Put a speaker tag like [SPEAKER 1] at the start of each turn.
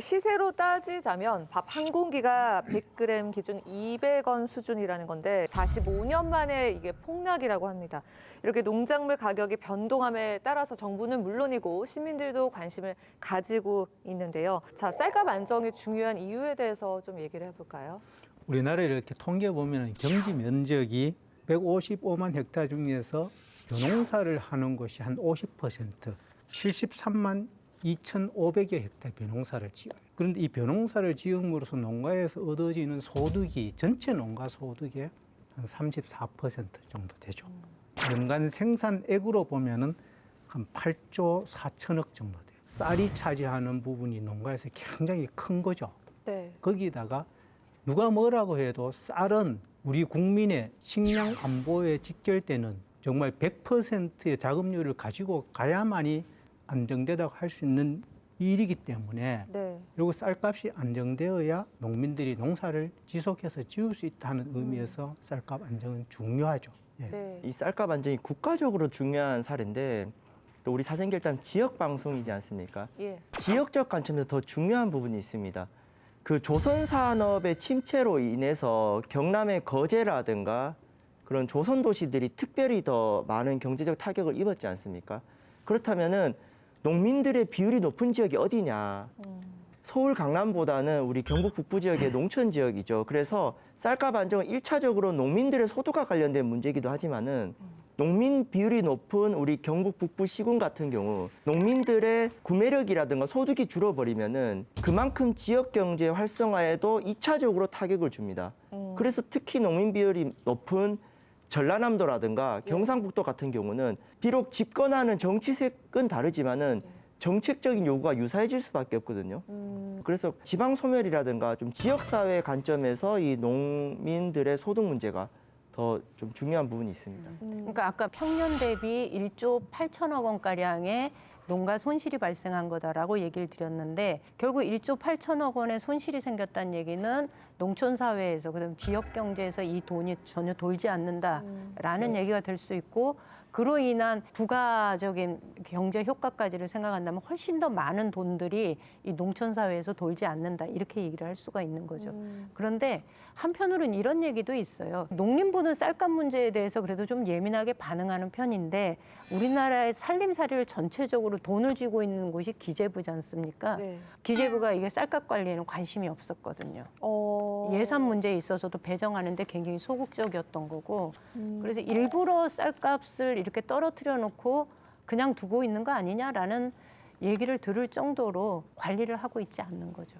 [SPEAKER 1] 시세로 따지자면 밥 한 공기가 100g 기준 200원 수준이라는 건데 45년 만에 이게 폭락이라고 합니다. 이렇게 농작물 가격이 변동함에 따라서 정부는 물론이고 시민들도 관심을 가지고 있는데요. 자, 쌀값 안정이 중요한 이유에 대해서 좀 얘기를 해볼까요?
[SPEAKER 2] 우리나라 이렇게 통계 보면 경지 면적이 155만 헥타르 중에서 벼농사를 하는 곳이 한 50%, 73만 2,500여 헥타르 벼농사를 지어요. 그런데 이 벼농사를 지음으로써 농가에서 얻어지는 소득이 전체 농가 소득의 한 34% 정도 되죠. 연간 생산액으로 보면은 한 8조 4천억 정도 돼요. 쌀이 차지하는 부분이 농가에서 굉장히 큰 거죠.
[SPEAKER 1] 네.
[SPEAKER 2] 거기다가 누가 뭐라고 해도 쌀은 우리 국민의 식량 안보에 직결되는 정말 100%의 자급률을 가지고 가야만이 안정되다고 할 수 있는 일이기 때문에
[SPEAKER 1] 네.
[SPEAKER 2] 그리고 쌀값이 안정되어야 농민들이 농사를 지속해서 지을 수 있다는 의미에서 쌀값 안정은 중요하죠. 예.
[SPEAKER 1] 네.
[SPEAKER 3] 이 쌀값 안정이 국가적으로 중요한 사례인데 또 우리 사생결단 지역 방송이지 않습니까?
[SPEAKER 1] 예.
[SPEAKER 3] 지역적 관점에서 더 중요한 부분이 있습니다. 그 조선 산업의 침체로 인해서 경남의 거제라든가 그런 조선 도시들이 특별히 더 많은 경제적 타격을 입었지 않습니까? 그렇다면은 농민들의 비율이 높은 지역이 어디냐? 서울 강남보다는 우리 경북 북부 지역의 농촌 지역이죠. 그래서 쌀값 안정은 1차적으로 농민들의 소득과 관련된 문제이기도 하지만은 농민 비율이 높은 우리 경북 북부 시군 같은 경우 농민들의 구매력이라든가 소득이 줄어버리면은 그만큼 지역 경제 활성화에도 2차적으로 타격을 줍니다. 그래서 특히 농민 비율이 높은 전라남도라든가 경상북도 같은 경우는 비록 집권하는 정치색은 다르지만은 정책적인 요구가 유사해질 수밖에 없거든요. 그래서 지방 소멸이라든가 좀 지역사회 관점에서 이 농민들의 소득 문제가 더 좀 중요한 부분이 있습니다.
[SPEAKER 4] 그러니까 아까 평년 대비 1조 8천억 원가량의 농가 손실이 발생한 거다라고 얘기를 드렸는데 결국 1조 8천억 원의 손실이 생겼다는 얘기는 농촌 사회에서 그다음 지역 경제에서 이 돈이 전혀 돌지 않는다라는 얘기가 될 수 있고 그로 인한 부가적인 경제 효과까지를 생각한다면 훨씬 더 많은 돈들이 이 농촌 사회에서 돌지 않는다 이렇게 얘기를 할 수가 있는 거죠. 그런데 한편으로는 이런 얘기도 있어요. 농림부는 쌀값 문제에 대해서 그래도 좀 예민하게 반응하는 편인데 우리나라의 살림살이를 전체적으로 돈을 쥐고 있는 곳이 기재부지 않습니까?
[SPEAKER 1] 네.
[SPEAKER 4] 기재부가 이게 쌀값 관리에는 관심이 없었거든요. 예산 문제에 있어서도 배정하는데 굉장히 소극적이었던 거고 그래서 일부러 쌀값을 이렇게 떨어뜨려 놓고 그냥 두고 있는 거 아니냐라는 얘기를 들을 정도로 관리를 하고 있지 않는 거죠.